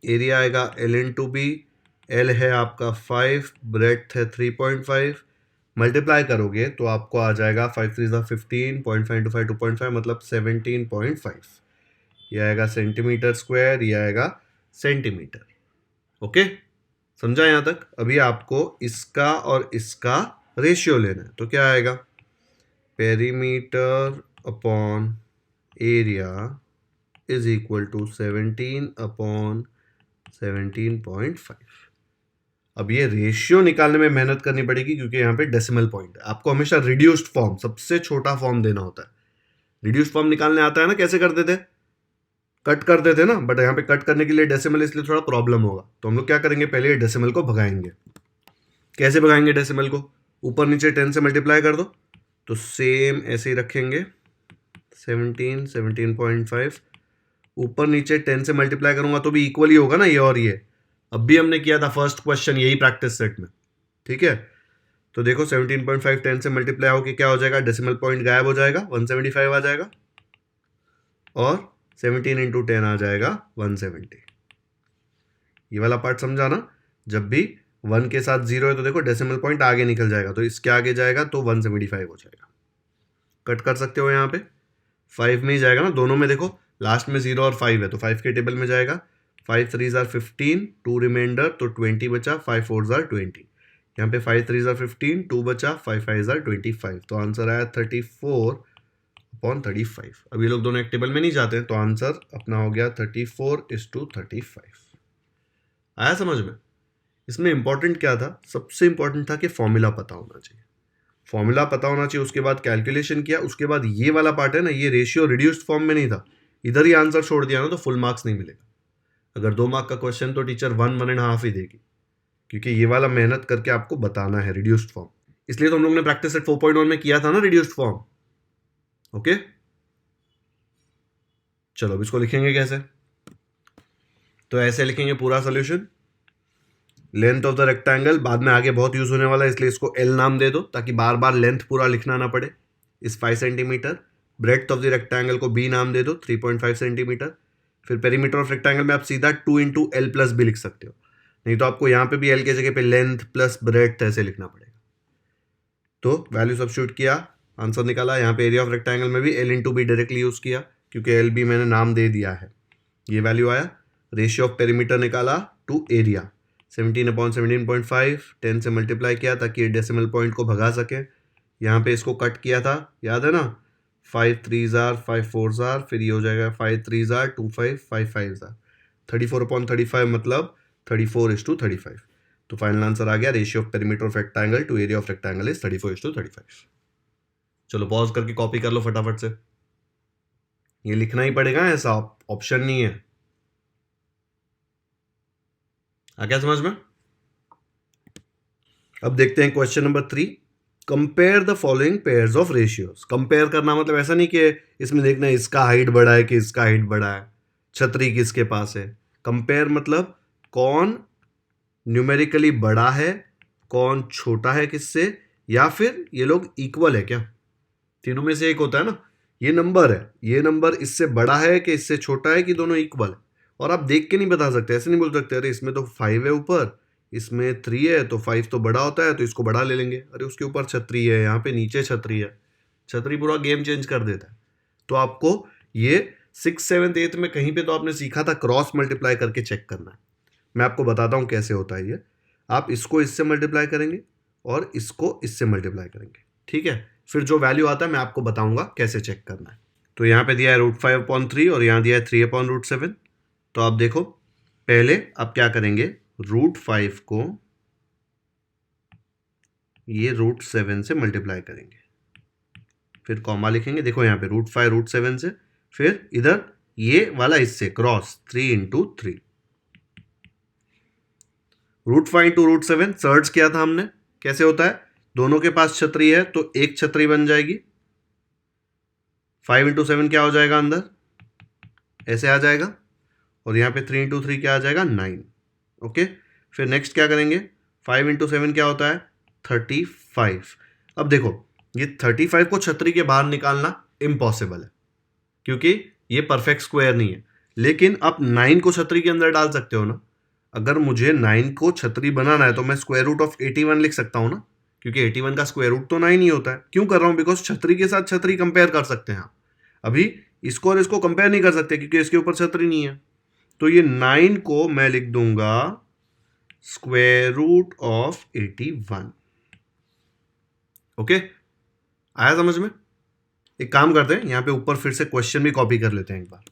Speaker 1: एरिया आएगा L इंटू बी, L है आपका 5, ब्रेड्थ है 3.5, मल्टीप्लाई करोगे तो आपको आ जाएगा 5 3 15, 0.5 इंटू 5 2.5 मतलब 17.5। ये आएगा सेंटीमीटर स्क्वायर, ये आएगा सेंटीमीटर। ओके, समझा यहाँ तक? अभी आपको इसका और इसका रेशियो लेना है, तो क्या आएगा, perimeter upon area is equal to 17 upon 17.5। अब ये रेशियो निकालने में मेहनत करनी पड़ेगी क्योंकि यहाँ पे डेसिमल पॉइंट है। आपको हमेशा रिड्यूस्ड फॉर्म, सबसे छोटा फॉर्म देना होता है। रिड्यूस्ड फॉर्म निकालने आता है ना, कैसे करते थे, कट करते थे ना, बट यहाँ पे कट करने के लिए डेसिमल, इसलिए थोड़ा प्रॉब्लम होगा। तो हम लोग क्या करेंगे, पहले ये डेसिमल को भगाएंगे। कैसे भगाएंगे डेसिमल को, ऊपर नीचे 10 से मल्टीप्लाई कर दो, तो सेम ऐसे ही रखेंगे, 17 17.5, ऊपर नीचे 10 से मल्टीप्लाई करूंगा तो भी इक्वल ही होगा ना ये और ये। अब भी हमने किया था फर्स्ट क्वेश्चन यही प्रैक्टिस सेट में, ठीक है। तो देखो 17.5 10 से मल्टीप्लाई होकर क्या हो जाएगा, डेसिमल पॉइंट गायब हो जाएगा, 175 आ जाएगा, और 17 इंटू 10 आ जाएगा 170। ये वाला पार्ट समझा ना, जब भी 1 के साथ 0 है तो देखो डेसिमल पॉइंट आगे निकल जाएगा, तो इसके आगे जाएगा तो 175 हो जाएगा। कट कर सकते हो यहाँ पे, 5 में ही जाएगा ना, दोनों में देखो लास्ट में 0 और 5 है तो 5 के टेबल में जाएगा। 5 3 15, 2 रिमाइंडर तो 20 बचा, 5 4 20। यहाँ पे 5 3 15, 2 बचा, 5 5 25, तो आंसर आया 34/35। अब ये लोग दोनों एक टेबल में नहीं जाते, तो आंसर अपना हो गया 34:35। आया समझ में? इसमें इंपॉर्टेंट क्या था? सबसे इंपॉर्टेंट था कि फॉर्मूला पता होना चाहिए। फॉर्मूला पता होना चाहिए, उसके बाद कैलकुलेशन किया, उसके बाद ये वाला पार्ट है ना, ये रेशियो रिड्यूस्ड फॉर्म में नहीं था, इधर ही आंसर छोड़ दिया ना तो फुल मार्क्स नहीं मिलेगा। अगर 2 मार्क का क्वेश्चन तो टीचर 1.5 ही देगी, क्योंकि ये वाला मेहनत करके आपको बताना है रिड्यूस्ड फॉर्म। इसलिए तो हम लोग ने प्रैक्टिस सेट 4.1 में किया था ना रिड्यूस्ड फॉर्म। ओके, चलो अब इसको लिखेंगे कैसे? तो ऐसे लिखेंगे पूरा solution. Length of the rectangle बाद में आगे बहुत यूज होने वाला है, इसलिए इसको एल नाम दे दो ताकि बार बार लेंथ पूरा लिखना ना पड़े। इस 5 centimetre. Breadth of the rectangle को बी नाम दे दो, 3.5 सेंटीमीटर। फिर पेरीमीटर ऑफ रेक्टेंगल में आप सीधा 2 इंटू एल प्लस बी लिख सकते हो, नहीं तो आपको यहाँ पे भी एल के जगह पे लेंथ प्लस ब्रेड्थ ऐसे लिखना पड़ेगा। तो वैल्यू सब्स्टिट्यूट किया, आंसर निकाला। यहाँ पे एरिया ऑफ रेक्टेंगल में भी L into be directly use किया, क्योंकि एल बी मैंने नाम दे दिया है। ये वैल्यू आया। रेशियो ऑफ पेरीमीटर निकाला टू एरिया, 17/17.5, 10 से मल्टीप्लाई किया ताकि डेसिमल पॉइंट को भगा सके। यहाँ पे इसको कट किया था, याद है ना? 5 3 5 4 फिर ये हो जाएगा 5 3 2 5 5 5 34/35 मतलब 34:35। तो फाइनल आंसर आ गया, ratio of perimeter of rectangle to area of rectangle is 34:35। चलो पॉज करके कॉपी कर लो फटाफट से, ये लिखना ही पड़ेगा, ऐसा ऑप्शन नहीं है। आ गया समझ में? अब देखते हैं question number 3। Compare the following pairs of ratios. Compare करना मतलब ऐसा नहीं कि इसमें देखना इसका हाइट बड़ा है कि इसका हाइट बड़ा है, छतरी किसके पास है। कंपेयर मतलब कौन न्यूमेरिकली बड़ा है, कौन छोटा है किससे, या फिर ये लोग इक्वल है क्या। तीनों में से एक होता है ना, ये नंबर है, ये नंबर इससे बड़ा है कि इससे छोटा है, कि दोनों इक्वल है। और आप देख के नहीं बता सकते, ऐसे नहीं बोल सकते अरे इसमें तो 5 है ऊपर, इसमें 3 है, तो 5 तो बड़ा होता है तो इसको बड़ा ले लेंगे। अरे उसके ऊपर छतरी है, यहाँ पे नीचे छतरी है, छतरी पूरा गेम चेंज कर देता है। तो आपको ये 6th 7th 8th में कहीं पे तो आपने सीखा था क्रॉस मल्टीप्लाई करके चेक करना है। मैं आपको बताता हूँ कैसे होता है ये। आप इसको इससे मल्टीप्लाई करेंगे और इसको इससे मल्टीप्लाई करेंगे, ठीक है। फिर जो वैल्यू आता है मैं आपको बताऊंगा कैसे चेक करना है। तो यहाँ पे दिया है √5/3 और यहाँ दिया है 3/√7। तो आप देखो, पहले आप क्या करेंगे, √5 को ये √7 से मल्टीप्लाई करेंगे, फिर कॉमा लिखेंगे। देखो यहाँ पे √5 √7 से, फिर इधर ये वाला इससे क्रॉस 3 × 3। √5 × √7 सर्च किया था हमने, कैसे होता है, दोनों के पास छतरी है तो एक छतरी बन जाएगी। 5 × 7 क्या हो जाएगा, अंदर ऐसे आ जाएगा, और यहाँ पे 3 × 3 क्या आ जाएगा, 9। ओके, फिर नेक्स्ट क्या करेंगे, 5 × 7 क्या होता है, 35। अब देखो ये 35 को छतरी के बाहर निकालना इम्पॉसिबल है, क्योंकि ये परफेक्ट स्क्वायर नहीं है। लेकिन आप 9 को छतरी के अंदर डाल सकते हो ना। अगर मुझे 9 को छतरी बनाना है तो मैं स्क्वायर रूट ऑफ 81 लिख सकता हूँ ना, क्योंकि 81 का स्क्वायर रूट तो 9 ही होता है। क्यों कर रहा हूँ, बिकॉज छतरी के साथ छतरी कंपेयर कर सकते हैं आप। अभी इसको और इसको कंपेयर नहीं कर सकते क्योंकि इसके ऊपर छतरी नहीं है। तो ये 9 को मैं लिख दूंगा स्क्वायर रूट ऑफ 81। ओके, आया समझ में? एक काम करते हैं, यहाँ पे ऊपर फिर से क्वेश्चन भी कॉपी कर लेते हैं एक बार।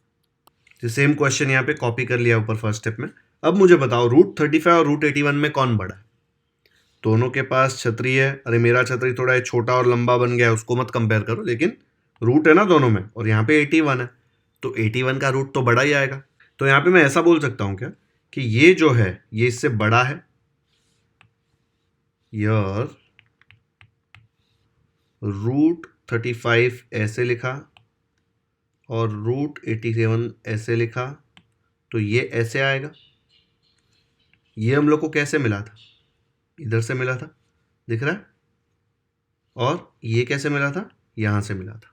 Speaker 1: तो सेम क्वेश्चन यहाँ पे कॉपी कर लिया ऊपर फर्स्ट स्टेप में। अब मुझे बताओ √35 और √81 में कौन बड़ा है। दोनों के पास छतरी है। अरे मेरा छतरी थोड़ा छोटा और लंबा बन गया है, उसको मत कंपेयर करो, लेकिन रूट है ना दोनों में, और यहाँ पे 81 है, तो 81 का रूट तो बड़ा ही आएगा। तो यहाँ पे मैं ऐसा बोल सकता हूँ क्या कि ये जो है ये इससे बड़ा है, यार √35 ऐसे लिखा और √87 ऐसे लिखा, तो ये ऐसे आएगा। ये हम लोग को कैसे मिला था, इधर से मिला था, दिख रहा है। और ये कैसे मिला था, यहां से मिला था।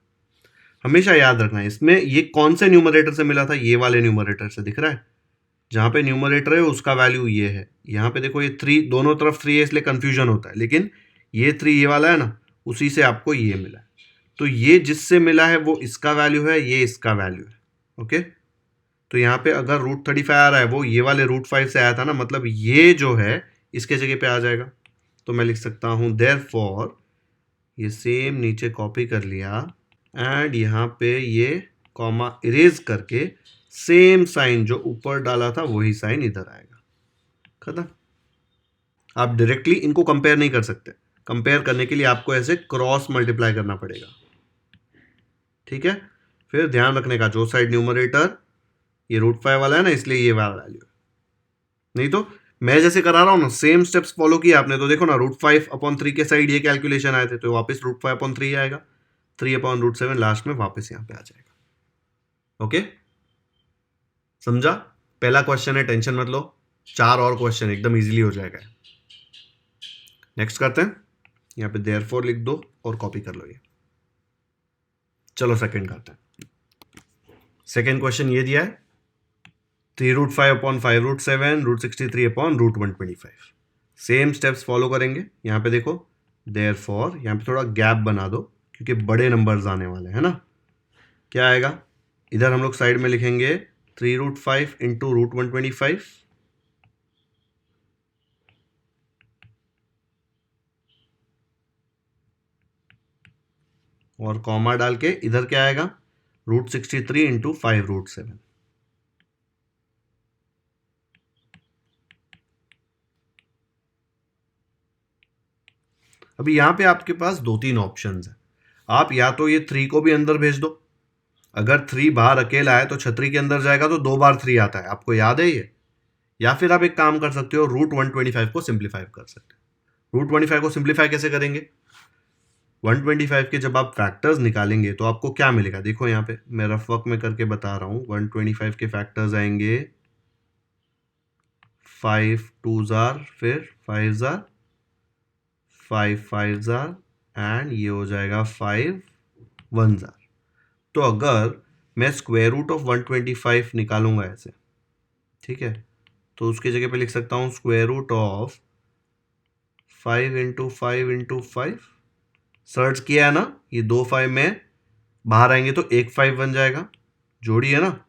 Speaker 1: हमेशा याद रखना है इसमें ये कौन से न्यूमरेटर से मिला था, ये वाले न्यूमरेटर से, दिख रहा है। जहां पे न्यूमरेटर है उसका वैल्यू ये है। यहाँ पे देखो ये 3 दोनों तरफ 3 है इसलिए कंफ्यूजन होता है, लेकिन ये 3 ये वाला है ना, उसी से आपको ये मिला है। तो ये जिससे मिला है वो इसका वैल्यू है, ये इसका वैल्यू है। ओके, तो यहाँ पे अगर √35 आ रहा है वो ये वाले √5 से आया था ना, मतलब ये जो है इसके जगह पे आ जाएगा। तो मैं लिख सकता हूँ देयरफॉर, ये सेम नीचे कॉपी कर लिया एंड यहाँ पे ये कॉमा इरेज करके सेम साइन जो ऊपर डाला था वही साइन इधर आएगा। खत्म। आप डायरेक्टली इनको कंपेयर नहीं कर सकते, कंपेयर करने के लिए आपको ऐसे क्रॉस मल्टीप्लाई करना पड़ेगा। ठीक है, फिर ध्यान रखने का जो साइड न्यूमरेटर ये √5 वाला है ना, इसलिए ये वाला वैल्यू है, नहीं तो मैं जैसे करा रहा हूं ना सेम स्टेप्स फॉलो किया आपने तो देखो ना √5/3 के साइड ये कैलकुलेशन आए थे तो वापस √5/3 आएगा, 3/√7 लास्ट में वापस यहां पे आ जाएगा। ओके, समझा? पहला क्वेश्चन है, टेंशन मत लो, 4 और क्वेश्चन एकदम इजीली हो जाएगा। नेक्स्ट करते हैं, यहाँ पे देयरफॉर लिख दो और कॉपी कर लो ये। चलो सेकंड करते हैं। सेकंड क्वेश्चन ये दिया है 3√5/5√7 √63/125। सेम स्टेप्स फॉलो करेंगे। यहाँ पे देखो देयरफॉर, यहाँ पे थोड़ा गैप बना दो क्योंकि बड़े नंबर्स आने वाले हैं ना। क्या आएगा, इधर हम लोग साइड में लिखेंगे 3√5 इंटू √125 और कॉमा डाल के इधर क्या आएगा √63 इंटू 5√7। अभी यहां पे आपके पास 2-3 ऑप्शंस हैं। आप या तो ये 3 को भी अंदर भेज दो, अगर 3 बाहर अकेला है तो छतरी के अंदर जाएगा तो 2 बार 3 आता है, आपको याद है ये। या फिर आप एक काम कर सकते हो, √125 को सिंप्लीफाई कर सकते हो। √25 को सिंप्लीफाई कैसे करेंगे, 125 के जब आप फैक्टर्स निकालेंगे तो आपको क्या मिलेगा, देखो यहाँ पे मैं रफ वर्क में करके बता रहा हूँ। 125 के फैक्टर्स आएंगे 5 2s, फिर 5s, 5 5s एंड ये हो जाएगा 5 1s। तो अगर मैं स्क्वायर रूट ऑफ 125 निकालूंगा ऐसे, ठीक है, तो उसकी जगह पे लिख सकता हूँ square root of 5 into 5 into 5। Search किया है ना, ये 2 5 में बाहर आएंगे तो एक 5 बन जाएगा, जोड़ी है ना,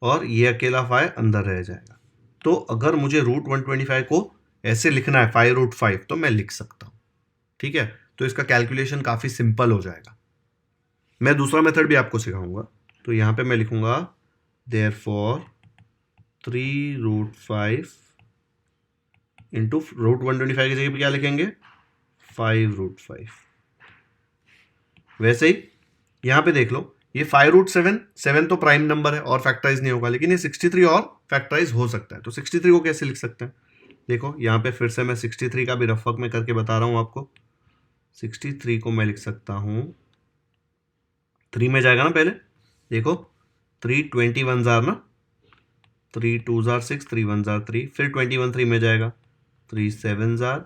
Speaker 1: और ये अकेला 5 अंदर रह जाएगा। तो अगर मुझे √125 को ऐसे लिखना है 5√5 तो मैं लिख सकता हूँ। ठीक है, तो इसका कैलकुलेशन काफ़ी सिंपल हो जाएगा। मैं दूसरा मेथड भी आपको सिखाऊंगा। तो यहाँ पे मैं लिखूंगा देयरफॉर 3√5 इंटू √125 की जगह पे क्या लिखेंगे 5√5। वैसे ही यहाँ पे देख लो, ये 5√7 7 तो प्राइम नंबर है और फैक्टराइज नहीं होगा, लेकिन ये 63 और फैक्टराइज हो सकता है। तो 63 को कैसे लिख सकते हैं, देखो यहाँ पे फिर से मैं 63 का भी रफ वर्क में करके बता रहा हूँ आपको। 63 को मैं लिख सकता हूँ, 3 में जाएगा ना पहले, देखो 3 21s ना, 3 2s 6, 3 1s 3, फिर 21 3 में जाएगा, 3 7s,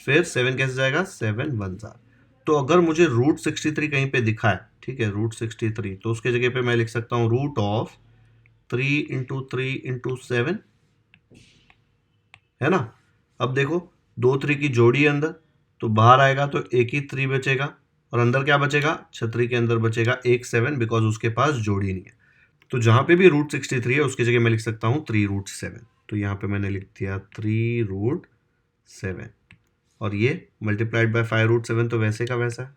Speaker 1: फिर 7 कैसे जाएगा 7 1s। तो अगर मुझे √63 कहीं पे दिखा है, ठीक है, √63, तो उसके जगह पे मैं लिख सकता हूँ रूट ऑफ 3 इंटू 3 इंटू 7, है ना। अब देखो 2 3 की जोड़ी अंदर, तो बाहर आएगा तो एक ही 3 बचेगा और अंदर क्या बचेगा, छतरी के अंदर बचेगा एक 7, बिकॉज उसके पास जोड़ी नहीं है। तो जहां पे भी √63 है उसकी जगह मैं लिख सकता हूँ 3√7। तो यहाँ पे मैंने लिख दिया 3√7 और ये मल्टीप्लाइड बाय 5√7, तो वैसे का वैसा है।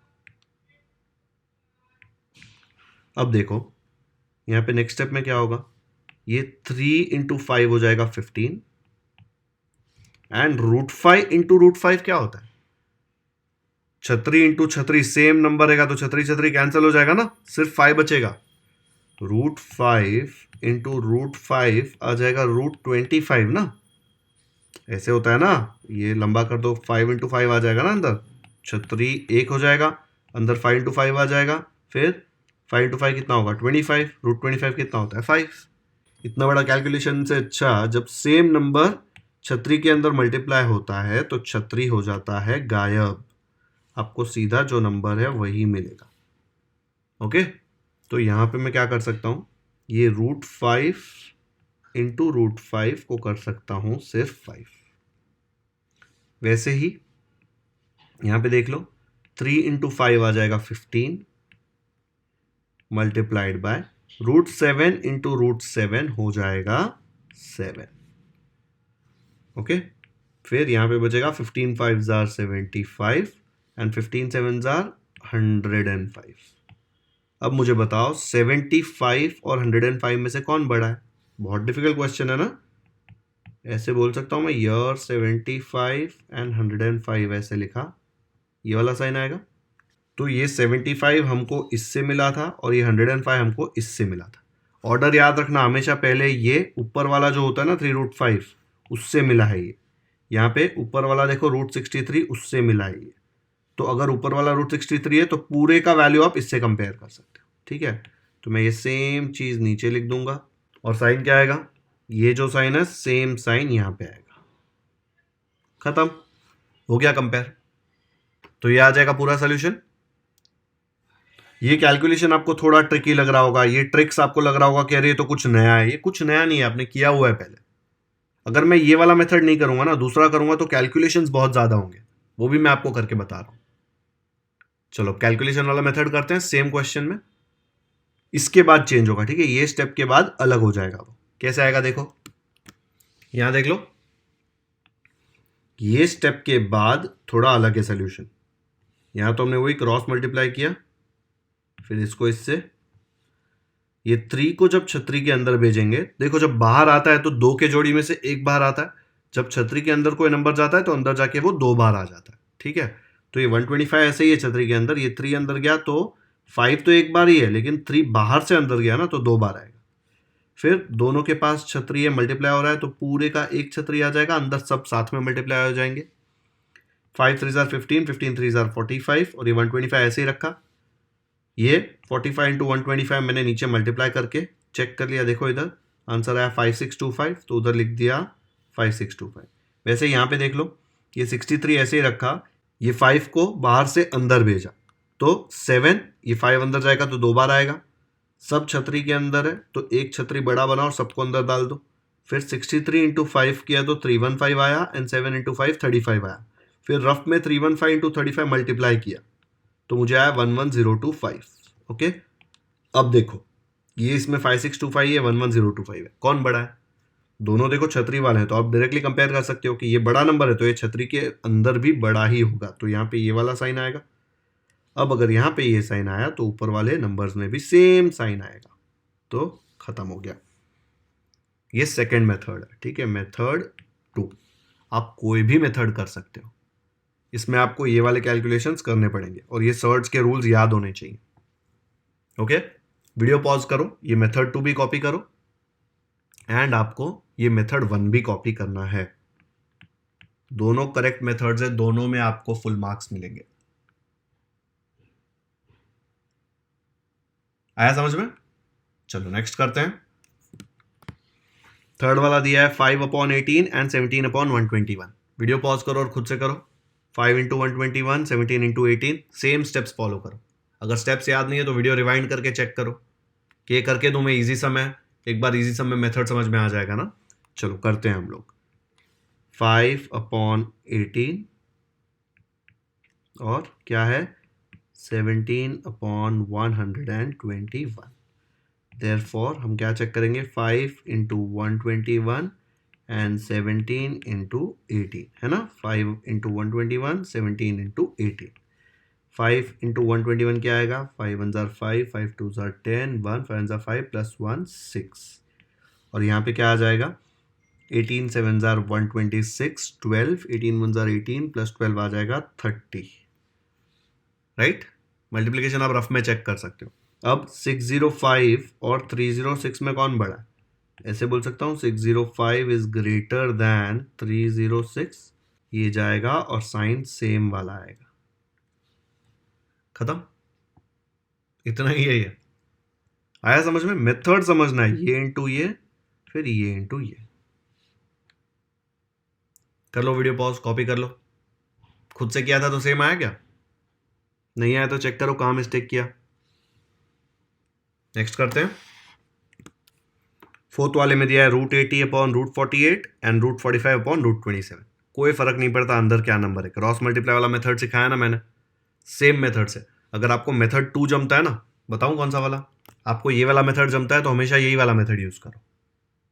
Speaker 1: अब देखो यहाँ पे नेक्स्ट स्टेप में क्या होगा, ये 3 इंटू 5 हो जाएगा 15 एंड √5 इंटू √5 क्या होता है, छतरी इंटू छतरी, सेम नंबर रहेगा तो छतरी छतरी कैंसिल हो जाएगा ना, सिर्फ 5 बचेगा। √5 इंटू √5 आ जाएगा √25 ना, ऐसे होता है ना, ये लंबा कर दो 5 इंटू 5 आ जाएगा ना, अंदर छतरी 1 हो जाएगा, अंदर 5 इंटू 5 आ जाएगा, फिर 5 इंटू 5 कितना होगा 25, √25 कितना होता है 5। इतना बड़ा कैलकुलेशन से अच्छा जब सेम नंबर छतरी के अंदर मल्टीप्लाई होता है तो छतरी हो जाता है गायब, आपको सीधा जो नंबर है वही मिलेगा। ओके, तो यहाँ पे मैं क्या कर सकता हूँ, ये √5 इंटू √5 को कर सकता हूँ सिर्फ 5। वैसे ही यहाँ पे देख लो 3 इंटू 5 आ जाएगा 15 मल्टीप्लाइड बाय √7 इंटू √7 हो जाएगा 7। ओके, फिर यहाँ पे बचेगा 15 5 जार 75 एंड 15 7 जार 105। अब मुझे बताओ 75 और 105 में से कौन बड़ा है? बहुत डिफिकल्ट क्वेश्चन है ना। ऐसे बोल सकता हूँ मैं, ईयर 75 एंड 105 ऐसे लिखा, ये वाला साइन आएगा। तो ये 75 हमको इससे मिला था और ये 105 हमको इससे मिला था। ऑर्डर याद रखना हमेशा, पहले ये ऊपर वाला जो होता है ना 3√5 उससे मिला है ये। यहाँ पे ऊपर वाला देखो √63 उससे मिला है ये। तो अगर ऊपर वाला √63 है तो पूरे का वैल्यू आप इससे कंपेयर कर सकते हो, ठीक है। तो मैं ये सेम चीज नीचे लिख दूंगा और साइन क्या आएगा? ये जो साइन है सेम साइन यहाँ पे आएगा। खत्म हो गया कंपेयर। तो ये आ जाएगा पूरा सोल्यूशन। ये कैलकुलेशन आपको थोड़ा ट्रिकी लग रहा होगा, ये ट्रिक्स आपको लग रहा होगा कि अरे ये तो कुछ नया है। ये कुछ नया नहीं है, आपने किया हुआ है पहले। अगर मैं ये वाला मेथड नहीं करूंगा ना, दूसरा करूंगा, तो कैलकुलेशंस बहुत ज्यादा होंगे, वो भी मैं आपको करके बता रहा हूं। चलो कैलकुलेशन वाला मेथड करते हैं सेम क्वेश्चन में, इसके बाद चेंज होगा, ठीक है। ये स्टेप के बाद अलग हो जाएगा। वो कैसे आएगा देखो, यहां देख लो, ये स्टेप के बाद थोड़ा अलग है सोल्यूशन। यहां तो हमने वही क्रॉस मल्टीप्लाई किया, फिर इसको इससे, ये 3 को जब छतरी के अंदर भेजेंगे, देखो जब बाहर आता है तो 2 के जोड़ी में से एक बाहर आता है, जब छतरी के अंदर कोई नंबर जाता है तो अंदर जाके वो 2 बार आ जाता है, ठीक है। तो ये 125 ऐसे ही है छतरी के अंदर, ये 3 अंदर गया तो 5 तो एक बार ही है, लेकिन 3 बाहर से अंदर गया ना तो 2 बार आएगा। फिर दोनों के पास छतरी है, मल्टीप्लाई हो रहा है, तो पूरे का एक छतरी आ जाएगा, अंदर सब साथ में मल्टीप्लाई हो जाएंगे। 5 3 जार 15, 15 3 जार 45 और ये 125 ऐसे ही रखा। ये 45 इंटू 125 मैंने नीचे मल्टीप्लाई करके चेक कर लिया, देखो इधर आंसर आया 5625, तो उधर लिख दिया 5625। वैसे यहाँ पे देख लो, ये 63 ऐसे ही रखा, ये 5 को बाहर से अंदर भेजा तो 7, ये 5 अंदर जाएगा तो 2 बार आएगा, सब छतरी के अंदर है तो एक छतरी बड़ा बना और सबको अंदर डाल दो। फिर 63 इंटू 5 किया तो 315 आया एंड 7 इंटू 5 35 आया। फिर रफ में 315 इंटू 35 मल्टीप्लाई किया तो मुझे आया 11025। ओके, अब देखो ये इसमें 5625 है, 11025 है, कौन बड़ा है? दोनों देखो छतरी वाले हैं, तो आप डायरेक्टली कंपेयर कर सकते हो कि ये बड़ा नंबर है तो ये छतरी के अंदर भी बड़ा ही होगा, तो यहाँ पे ये वाला साइन आएगा। अब अगर यहाँ पे ये साइन आया तो ऊपर वाले नंबर्स में भी सेम साइन आएगा, तो खत्म हो गया। ये सेकेंड मेथड है, ठीक है। मेथड 2, आप कोई भी मेथड कर सकते हो, इसमें आपको ये वाले कैलकुलेशंस करने पड़ेंगे और ये सर्च के रूल्स याद होने चाहिए। ओके, वीडियो पॉज करो, ये मेथड 2 भी कॉपी करो एंड आपको ये मेथड 1 भी कॉपी करना है। दोनों करेक्ट मेथड्स है, दोनों में आपको फुल मार्क्स मिलेंगे। आया समझ में? चलो नेक्स्ट करते हैं। थर्ड वाला दिया है 5/18 एंड 17/121। वीडियो पॉज करो और खुद से करो। 5 into 121, 17 into 18, same steps follow करो। अगर स्टेप्स याद नहीं है तो वीडियो रिवाइंड करके चेक करो कि ये करके दूं मैं इजी सम है, एक बार इजी सम में मेथड समझ में आ जाएगा ना। चलो करते हैं हम लोग। 5/18 और क्या है 17/121। देयरफॉर हम क्या चेक करेंगे, 5 इंटू 121 एंड 17 इंटू 18, है ना। 5 इंटू 121, 17 इंटू 18। 5 इंटू 121 क्या आएगा, 5 1 जार 5, 5 2 जार 10, 1 5 जार 5 प्लस 1 6। और यहाँ पे क्या आ जाएगा, 18 7 जार 126, 12, 18 1 जार 18 प्लस 12 आ जाएगा 30, राइट। मल्टीप्लीकेशन आप रफ में चेक कर सकते हो। अब 605 और 306 में कौन बड़ा है? ऐसे बोल सकता हूँ 605 इज ग्रेटर देन 306, ये जाएगा और साइन सेम वाला आएगा। खत्म, इतना ही है ये। आया समझ में? मेथड समझना है, ये इंटू ये, फिर ये इंटू ये। कर लो वीडियो पॉज, कॉपी कर लो। खुद से किया था तो सेम आया क्या? नहीं आया तो चेक करो कहाँ मिस्टेक किया। नेक्स्ट करते हैं। फोर्थ वाले में दिया है √80/√48 एंड √45/√27। कोई फर्क नहीं पड़ता अंदर क्या नंबर है। क्रॉस मल्टीप्लाई वाला मेथड सिखाया ना मैंने, सेम मेथड से। अगर आपको मेथड 2 जमता है ना, बताऊं कौन सा वाला, आपको ये वाला मेथड जमता है तो हमेशा यही वाला मेथड यूज करो।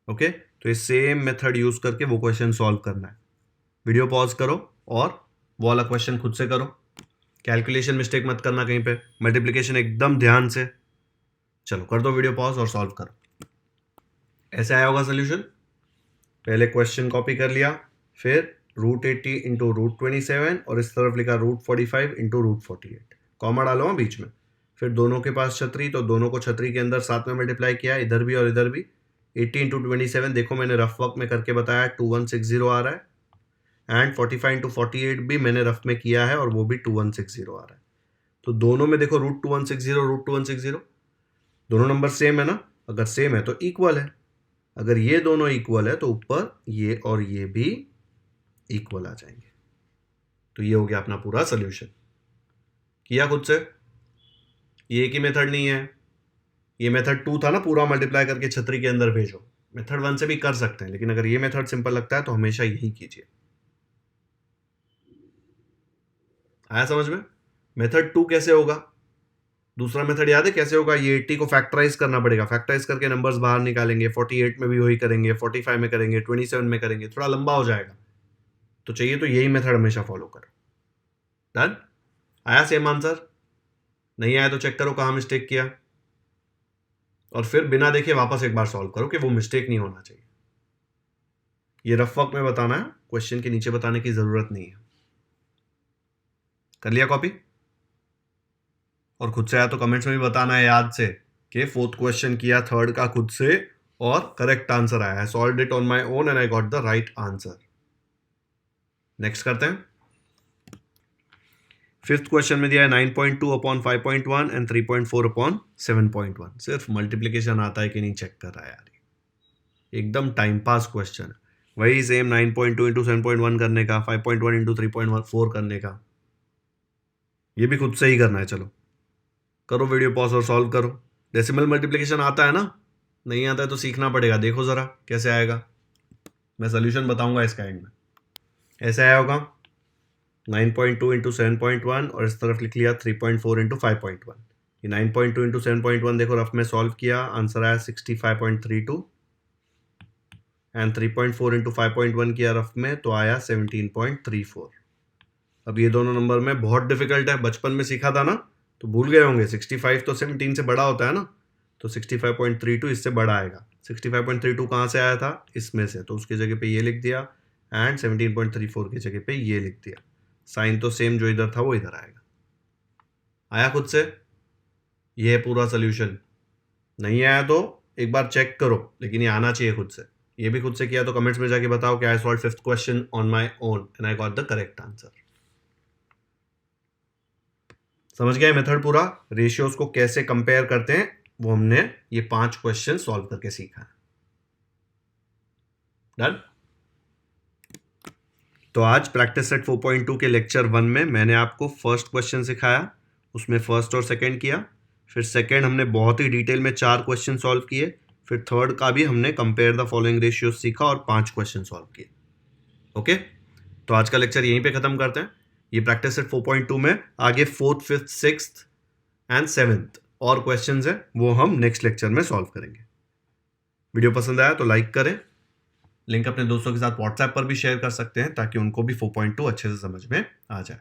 Speaker 1: ओके, तो ये सेम मेथड यूज करके वो क्वेश्चन सॉल्व करना है। वीडियो पॉज करो और वो वाला क्वेश्चन खुद से करो, कैलकुलेशन मिस्टेक मत करना कहीं पे, मल्टीप्लिकेशन एकदम ध्यान से। चलो कर दो वीडियो पॉज और सॉल्व करो। ऐसे आया होगा सोल्यूशन। पहले क्वेश्चन कॉपी कर लिया, फिर √80 इंटू √27 और इस तरफ लिखा √45 इंटू √48, कॉमा डालो हाँ बीच में। फिर दोनों के पास छतरी, तो दोनों को छतरी के अंदर साथ में मल्टीप्लाई किया, इधर भी और इधर भी। 80 इंटू 27 देखो मैंने रफ वर्क में करके बताया 2160 आ रहा है, एंड 45 इंटू 48 भी मैंने रफ में किया है और वो भी 2160 आ रहा है। तो दोनों में देखो √2160 दोनों नंबर सेम है ना, अगर सेम है तो इक्वल है। अगर ये दोनों इक्वल है तो ऊपर ये और ये भी इक्वल आ जाएंगे। तो ये हो गया अपना पूरा सोल्यूशन। किया खुद से, ये एक ही मेथड नहीं है, ये मेथड 2 था ना, पूरा मल्टीप्लाई करके छतरी के अंदर भेजो। मेथड 1 से भी कर सकते हैं, लेकिन अगर ये मेथड सिंपल लगता है तो हमेशा यही कीजिए। आया समझ में? मेथड 2 कैसे होगा? दूसरा मेथड याद है कैसे होगा? ये 80 को फैक्टराइज करना पड़ेगा, फैक्टराइज करके नंबर्स बाहर निकालेंगे, 48 में भी वही करेंगे, 45 में करेंगे, 27 में करेंगे, थोड़ा लंबा हो जाएगा। तो चाहिए तो यही मेथड हमेशा फॉलो करो। डन? आया सेम आंसर? नहीं आया तो चेक करो कहाँ मिस्टेक किया, और फिर बिना देखे वापस एक बार सॉल्व करो कि वो मिस्टेक नहीं होना चाहिए। ये रफ वर्क में बताना है, क्वेश्चन के नीचे बताने की जरूरत नहीं है। कर लिया कॉपी? और खुद से आया तो कमेंट्स में भी बताना है याद से कि 4th क्वेश्चन किया 3rd का खुद से और करेक्ट आंसर आया है। Solved it on my own and I got the right answer. Next करते हैं। 5th क्वेश्चन में दिया है 9.2 अपॉन 5.1 एंड 3.4 अपॉन 7.1। सिर्फ मल्टीप्लीकेशन आता है कि नहीं चेक कर रहा है यार, एकदम टाइम पास क्वेश्चन है। वही सेम 9.2 इंटू 7.1 करने का, 5.1 इंटू 3.4 करने का, ये भी खुद से ही करना है। चलो करो वीडियो पॉज और सॉल्व करो। डेसिमल मल्टीप्लिकेशन आता है ना? नहीं आता है तो सीखना पड़ेगा। देखो जरा कैसे आएगा, मैं सोल्यूशन बताऊंगा इसका एंड में। ऐसे आया होगा 9.2 इंटू 7.1 और इस तरफ लिख लिया 3.4 इंटू 5.1। ये 9.2 इंटू 7.1 देखो रफ में सॉल्व किया, आंसर आया 65.32 एंड 3.4 इंटू 5.1 किया रफ में तो आया 17.34। अब ये दोनों नंबर में बहुत डिफिकल्ट है, बचपन में सीखा था ना तो भूल गए होंगे। 65 तो 17 से बड़ा होता है ना, तो 65.32 इससे बड़ा आएगा। 65.32 कहाँ से आया था? इसमें से, तो उसकी जगह पे ये लिख दिया एंड 17.34 की जगह पे ये लिख दिया। साइन तो सेम जो इधर था वो इधर आएगा। आया खुद से? ये है पूरा सोल्यूशन। नहीं आया तो एक बार चेक करो, लेकिन ये आना चाहिए खुद से। ये भी खुद से किया तो कमेंट्स में जाके बताओ कि I solved 5th question on my own and I got the correct answer. समझ गए मेथड पूरा? रेशियोज को कैसे कंपेयर करते हैं वो हमने ये 5 क्वेश्चन सॉल्व करके सीखा है। डन? तो आज प्रैक्टिस सेट 4.2 के लेक्चर 1 में मैंने आपको फर्स्ट क्वेश्चन सिखाया, उसमें फर्स्ट और सेकंड किया। फिर सेकंड हमने बहुत ही डिटेल में 4 क्वेश्चन सॉल्व किए। फिर थर्ड का भी हमने कंपेयर द फॉलोइंग रेशियोज सीखा और 5 क्वेश्चन सॉल्व किए। ओके, तो आज का लेक्चर यहीं पे खत्म करते हैं। ये प्रैक्टिस सेट 4.2 में आगे 4th, 5th, 6th and 7th और क्वेश्चंस है वो हम नेक्स्ट लेक्चर में सॉल्व करेंगे। वीडियो पसंद आया तो लाइक करें, लिंक अपने दोस्तों के साथ व्हाट्सएप पर भी शेयर कर सकते हैं ताकि उनको भी 4.2 अच्छे से समझ में आ जाए।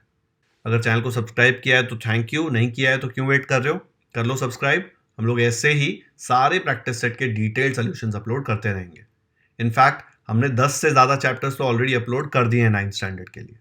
Speaker 1: अगर चैनल को सब्सक्राइब किया है तो थैंक यू, नहीं किया है तो क्यों वेट कर रहे हो, कर लो सब्सक्राइब। हम लोग ऐसे ही सारे प्रैक्टिस सेट के डिटेल्ड सॉल्यूशंस अपलोड करते रहेंगे। इनफैक्ट हमने 10 से ज़्यादा चैप्टर्स तो ऑलरेडी अपलोड कर दिए हैं 9th स्टैंडर्ड के लिए।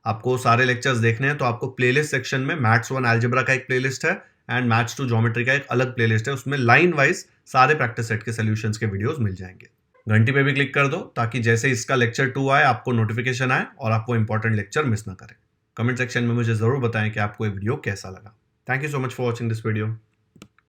Speaker 1: आपको सारे लेक्चर्स देखने हैं तो आपको प्लेलिस्ट सेक्शन में मैथ्स 1 अलजेब्रा का एक प्लेलिस्ट है एंड मैथ्स 2 ज्योमेट्री का एक अलग प्लेलिस्ट है। उसमें लाइन वाइज सारे प्रैक्टिस सेट के सॉल्यूशंस के वीडियोस मिल जाएंगे। घंटी पे भी क्लिक कर दो ताकि जैसे इसका लेक्चर 2 आए आपको नोटिफिकेशन आए और आपको इंपॉर्टेंट लेक्चर मिस ना करें। कमेंट सेक्शन में मुझे जरूर बताएं कि आपको ये वीडियो कैसा लगा। Thank you so much for watching this video.